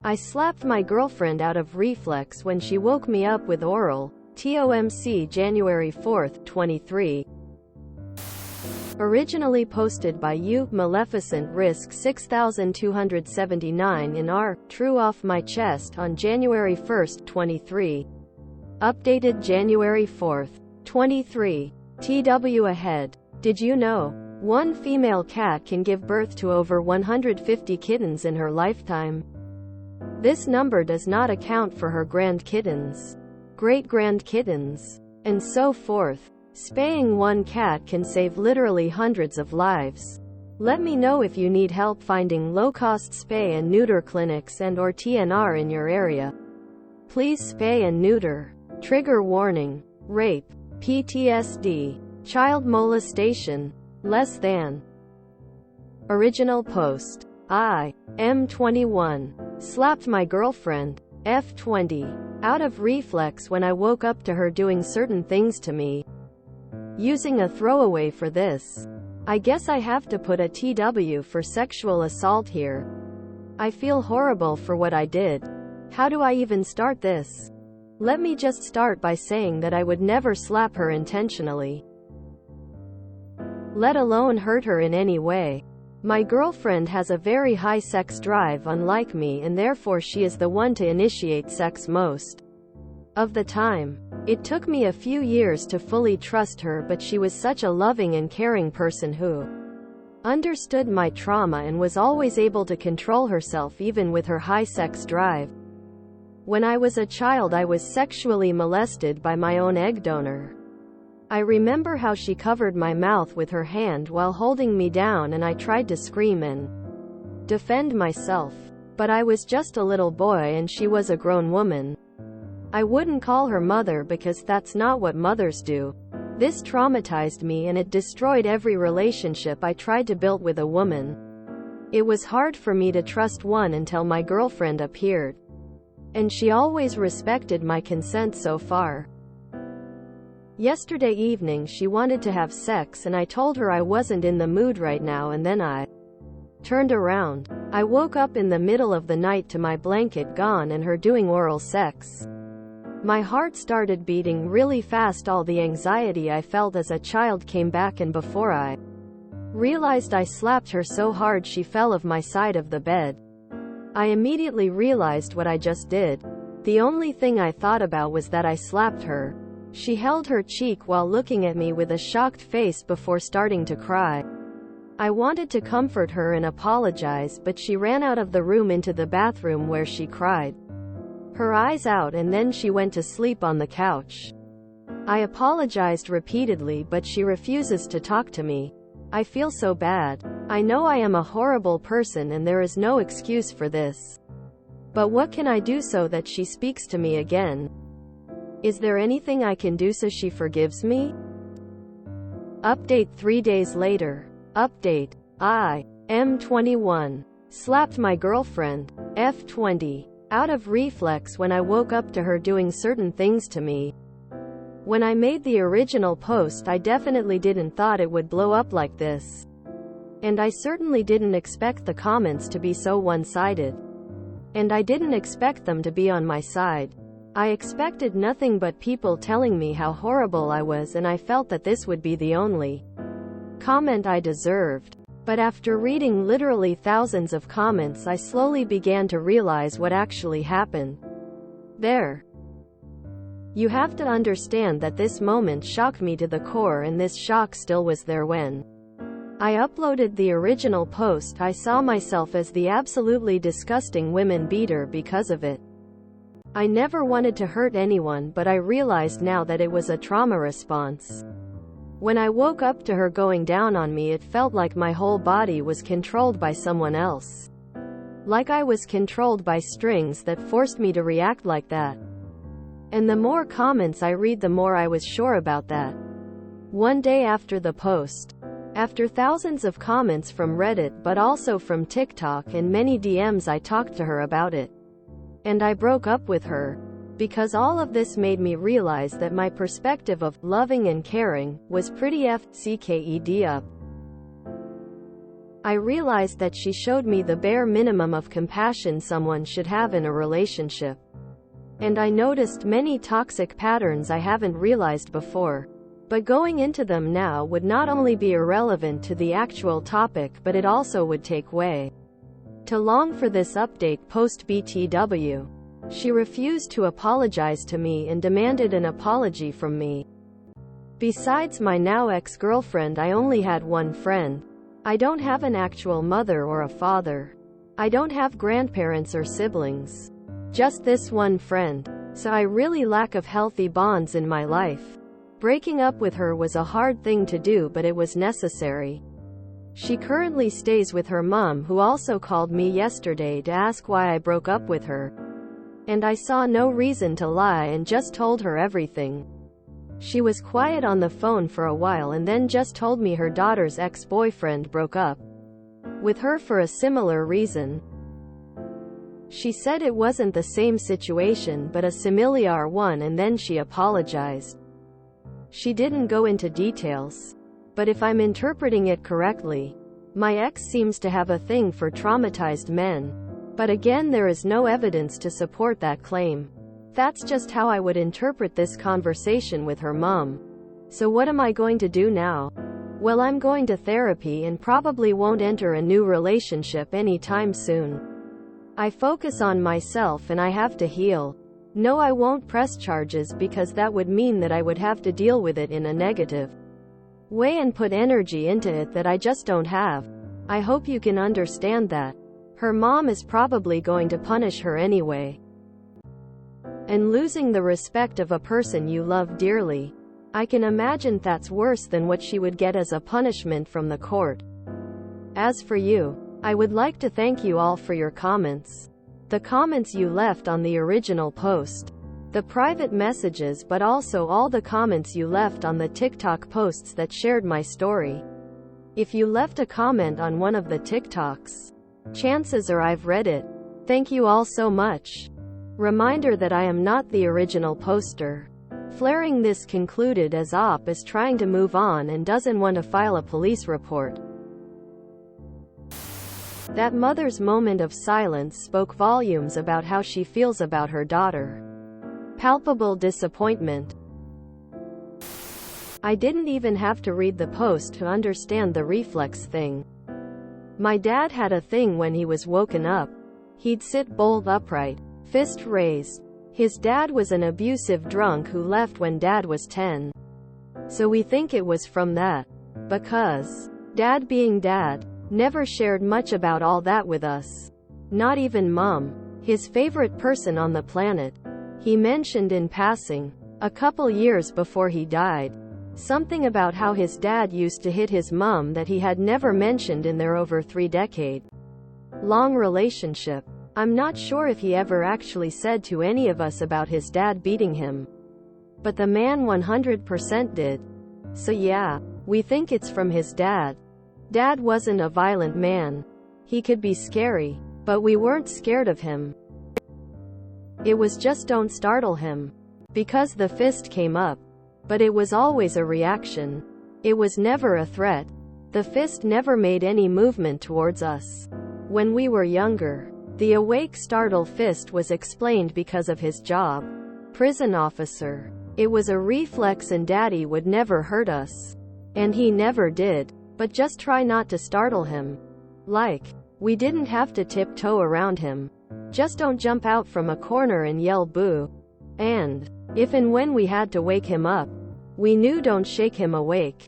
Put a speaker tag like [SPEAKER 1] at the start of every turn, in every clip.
[SPEAKER 1] I slapped my girlfriend out of reflex when she woke me up with oral. TOMC January 4, 23. Originally posted by you, Maleficent. Risk 6,279 in R. True off my chest on January 1, 23. Updated January 4, 23. TW ahead. Did you know? One female cat can give birth to over 150 kittens in her lifetime. This number does not account for her grandkittens, great-grandkittens, and so forth. Spaying one cat can save literally hundreds of lives. Let me know if you need help finding low-cost spay and neuter clinics and/or TNR in your area. Please spay and neuter. Trigger warning: rape, PTSD, child molestation. Less than. Original post. I am 21. Slapped my girlfriend, F20, out of reflex when I woke up to her doing certain things to me. Using a throwaway for this. I guess I have to put a TW for sexual assault here. I feel horrible for what I did. How do I even start this? Let me just start by saying that I would never slap her intentionally, let alone hurt her in any way. My girlfriend has a very high sex drive unlike me, and therefore she is the one to initiate sex most of the time. It took me a few years to fully trust her, but she was such a loving and caring person who understood my trauma and was always able to control herself even with her high sex drive. When I was a child, I was sexually molested by my own egg donor. I remember how she covered my mouth with her hand while holding me down, and I tried to scream and defend myself. But I was just a little boy and she was a grown woman. I wouldn't call her mother because that's not what mothers do. This traumatized me and it destroyed every relationship I tried to build with a woman. It was hard for me to trust one until my girlfriend appeared. And she always respected my consent so far. Yesterday evening she wanted to have sex and I told her I wasn't in the mood right now, and then I turned around. I woke up in the middle of the night to my blanket gone and her doing oral sex. My heart started beating really fast. All the anxiety I felt as a child came back, and before I realized, I slapped her so hard she fell off my side of the bed. I immediately realized what I just did. The only thing I thought about was that I slapped her. She held her cheek while looking at me with a shocked face before starting to cry. I wanted to comfort her and apologize, but she ran out of the room into the bathroom where she cried her eyes out, and then she went to sleep on the couch. I apologized repeatedly, but she refuses to talk to me. I feel so bad. I know I am a horrible person and there is no excuse for this. But what can I do so that she speaks to me again? Is there anything I can do so she forgives me? Update 3 days later. Update. I am 21. Slapped my girlfriend, F20, out of reflex when I woke up to her doing certain things to me. When I made the original post, I definitely didn't thought it would blow up like this. And I certainly didn't expect the comments to be so one-sided. And I didn't expect them to be on my side. I expected nothing but people telling me how horrible I was, and I felt that this would be the only comment I deserved. But after reading literally thousands of comments, I slowly began to realize what actually happened there. You have to understand that this moment shocked me to the core, and this shock still was there when I uploaded the original post. I saw myself as the absolutely disgusting women beater because of it. I never wanted to hurt anyone, but I realized now that it was a trauma response. When I woke up to her going down on me, it felt like my whole body was controlled by someone else. Like I was controlled by strings that forced me to react like that. And the more comments I read, the more I was sure about that. One day after the post, after thousands of comments from Reddit but also from TikTok and many DMs, I talked to her about it. And I broke up with her. Because all of this made me realize that my perspective of loving and caring was pretty FCKED up. I realized that she showed me the bare minimum of compassion someone should have in a relationship. And I noticed many toxic patterns I haven't realized before. But going into them now would not only be irrelevant to the actual topic, but it also would take way too long for this update post BTW. She refused to apologize to me and demanded an apology from me. Besides my now ex-girlfriend, I only had one friend. I don't have an actual mother or a father. I don't have grandparents or siblings. Just this one friend. So I really lack of healthy bonds in my life. Breaking up with her was a hard thing to do, but it was necessary. She currently stays with her mom, who also called me yesterday to ask why I broke up with her. And I saw no reason to lie and just told her everything. She was quiet on the phone for a while and then just told me her daughter's ex-boyfriend broke up with her for a similar reason. She said it wasn't the same situation but a similar one, and then she apologized. She didn't go into details. But if I'm interpreting it correctly, my ex seems to have a thing for traumatized men. But again, there is no evidence to support that claim. That's just how I would interpret this conversation with her mom. So what am I going to do now? Well, I'm going to therapy and probably won't enter a new relationship anytime soon. I focus on myself and I have to heal. No, I won't press charges because that would mean that I would have to deal with it in a negative way and put energy into it that I just don't have. I hope you can understand that. Her mom is probably going to punish her anyway. And losing the respect of a person you love dearly, I can imagine that's worse than what she would get as a punishment from the court. As for you, I would like to thank you all for your comments. The comments you left on the original post, the private messages, but also all the comments you left on the TikTok posts that shared my story. If you left a comment on one of the TikToks, chances are I've read it. Thank you all so much. Reminder that I am not the original poster. Flaring this concluded as Op is trying to move on and doesn't want to file a police report. That mother's moment of silence spoke volumes about how she feels about her daughter. Palpable disappointment. I didn't even have to read the post to understand the reflex thing. My dad had a thing when he was woken up. He'd sit bolt upright, fist raised. His dad was an abusive drunk who left when Dad was 10. So we think it was from that. Because Dad, being Dad, never shared much about all that with us. Not even Mom, his favorite person on the planet. He mentioned in passing, a couple years before he died, something about how his dad used to hit his mom that he had never mentioned in their over 3-decade-long relationship. I'm not sure if he ever actually said to any of us about his dad beating him. But the man 100% did. So yeah, we think it's from his dad. Dad wasn't a violent man. He could be scary, but we weren't scared of him. It was just don't startle him. Because the fist came up. But it was always a reaction. It was never a threat. The fist never made any movement towards us. When we were younger, the awake startle fist was explained because of his job. Prison officer. It was a reflex and Daddy would never hurt us. And he never did. But just try not to startle him. Like, we didn't have to tiptoe around him. Just don't jump out from a corner and yell boo. And if and when we had to wake him up, we knew don't shake him awake.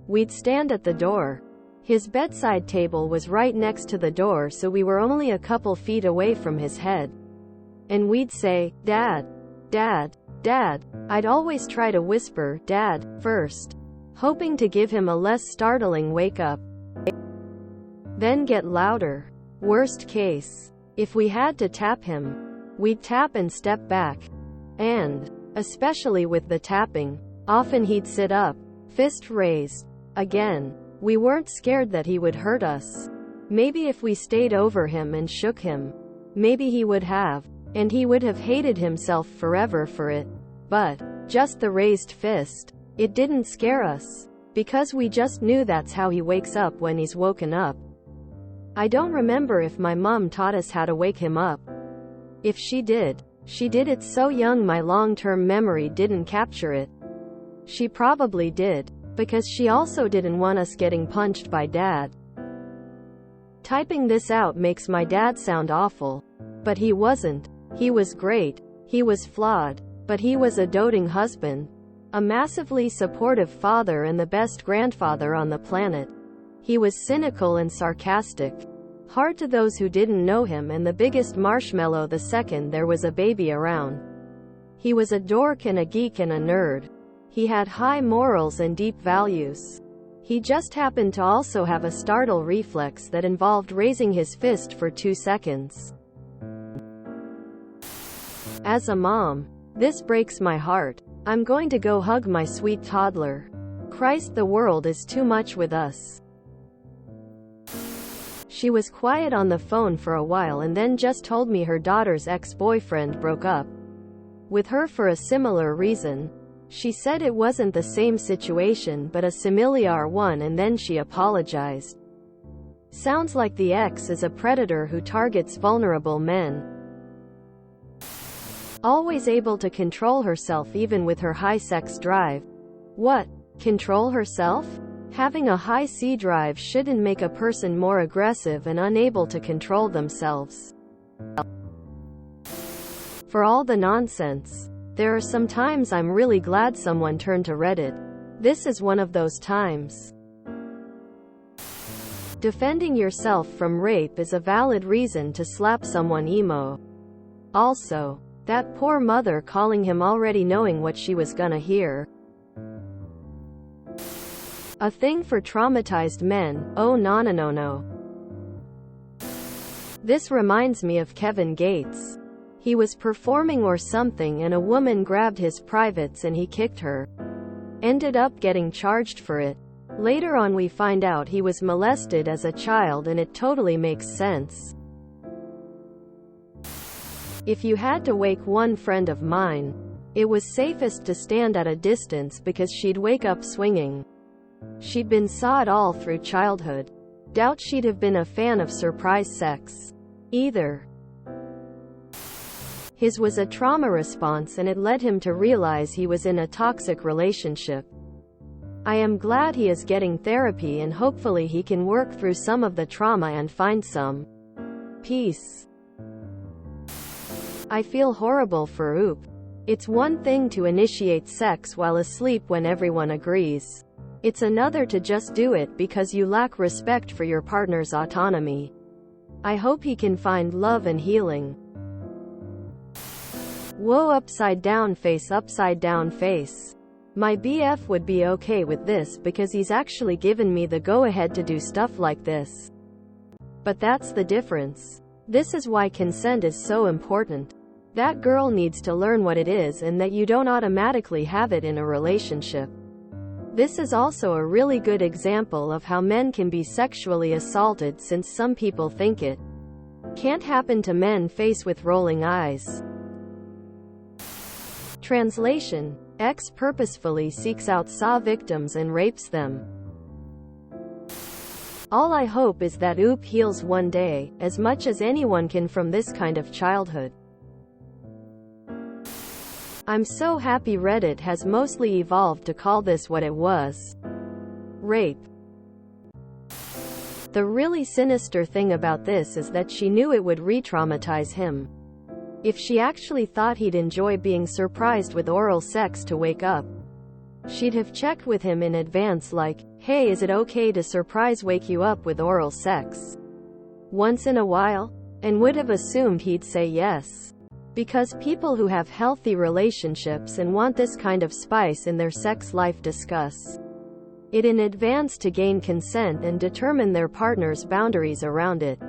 [SPEAKER 1] We'd stand at the door. His bedside table was right next to the door, so we were only a couple feet away from his head. And we'd say, Dad, Dad, Dad. I'd always try to whisper, Dad, first, hoping to give him a less startling wake up. Then get louder. Worst case, if we had to tap him, we'd tap and step back. And, especially with the tapping, often he'd sit up, fist raised. Again, we weren't scared that he would hurt us. Maybe if we stayed over him and shook him, maybe he would have, and he would have hated himself forever for it. But, just the raised fist, it didn't scare us. Because we just knew that's how he wakes up when he's woken up. I don't remember if my mom taught us how to wake him up. If she did it so young my long-term memory didn't capture it. She probably did, because she also didn't want us getting punched by Dad. Typing this out makes my dad sound awful. But he wasn't. He was great. He was flawed. But he was a doting husband. A massively supportive father and the best grandfather on the planet. He was cynical and sarcastic. Hard to those who didn't know him, and the biggest marshmallow the second there was a baby around. He was a dork and a geek and a nerd. He had high morals and deep values. He just happened to also have a startle reflex that involved raising his fist for 2 seconds. As a mom, this breaks my heart. I'm going to go hug my sweet toddler. Christ, the world is too much with us. She was quiet on the phone for a while and then just told me her daughter's ex-boyfriend broke up with her for a similar reason. She said it wasn't the same situation but a similar one, and then she apologized. Sounds like the ex is a predator who targets vulnerable men. Always able to control herself even with her high sex drive. What? Control herself? Having a high C drive shouldn't make a person more aggressive and unable to control themselves. For all the nonsense, there are some times I'm really glad someone turned to Reddit. This is one of those times. Defending yourself from rape is a valid reason to slap someone emo. Also, that poor mother calling him already knowing what she was gonna hear. A thing for traumatized men. Oh no. This reminds me of Kevin Gates. He was performing or something and a woman grabbed his privates and he kicked her. Ended up getting charged for it. Later on we find out he was molested as a child, and it totally makes sense. If you had to wake one friend of mine, it was safest to stand at a distance because she'd wake up swinging. She'd been sawed all through childhood. Doubt she'd have been a fan of surprise sex either. His was a trauma response, and it led him to realize he was in a toxic relationship. I am glad he is getting therapy, and hopefully he can work through some of the trauma and find some peace. I feel horrible for Oop. It's one thing to initiate sex while asleep when everyone agrees. It's another to just do it because you lack respect for your partner's autonomy. I hope he can find love and healing. Whoa, upside down face. My BF would be okay with this because he's actually given me the go-ahead to do stuff like this. But that's the difference. This is why consent is so important. That girl needs to learn what it is and that you don't automatically have it in a relationship. This is also a really good example of how men can be sexually assaulted, since some people think it can't happen to men. Face with rolling eyes. Translation: X purposefully seeks out SA victims and rapes them. All I hope is that Oop heals one day, as much as anyone can from this kind of childhood. I'm so happy Reddit has mostly evolved to call this what it was. Rape. The really sinister thing about this is that she knew it would re-traumatize him. If she actually thought he'd enjoy being surprised with oral sex to wake up, she'd have checked with him in advance, like, hey, is it okay to surprise wake you up with oral sex once in a while? And would have assumed he'd say yes. Because people who have healthy relationships and want this kind of spice in their sex life discuss it in advance to gain consent and determine their partner's boundaries around it.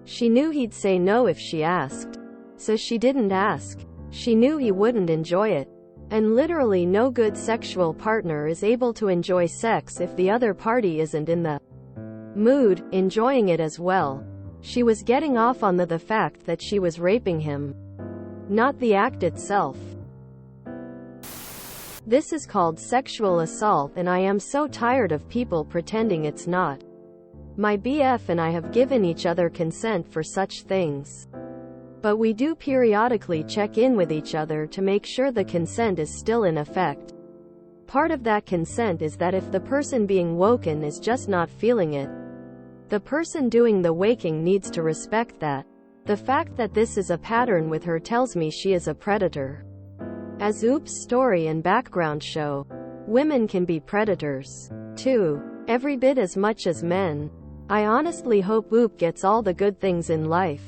[SPEAKER 1] She knew he'd say no if she asked. So she didn't ask. She knew he wouldn't enjoy it. And literally no good sexual partner is able to enjoy sex if the other party isn't in the mood, enjoying it as well. She was getting off on the fact that she was raping him, not the act itself. This is called sexual assault, and I am so tired of people pretending it's not. My BF and I have given each other consent for such things. But we do periodically check in with each other to make sure the consent is still in effect. Part of that consent is that if the person being woken is just not feeling it, the person doing the waking needs to respect that. The fact that this is a pattern with her tells me she is a predator. As Oop's story and background show, women can be predators, too, every bit as much as men. I honestly hope Oop gets all the good things in life.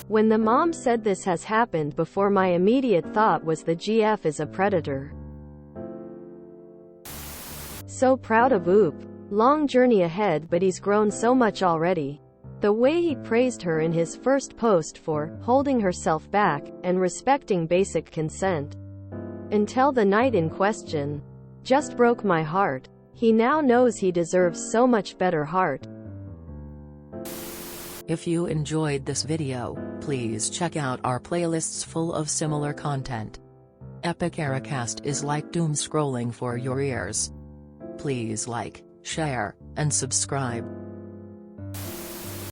[SPEAKER 1] When the mom said this has happened before, my immediate thought was the GF is a predator. So proud of Oop. Long journey ahead, but he's grown so much already. The way he praised her in his first post for holding herself back and respecting basic consent until the night in question just broke my heart. He now knows he deserves so much better heart.
[SPEAKER 2] If you enjoyed this video, please check out our playlists full of similar content. Epic Ericast is like doom scrolling for your ears. Please like, share, and subscribe.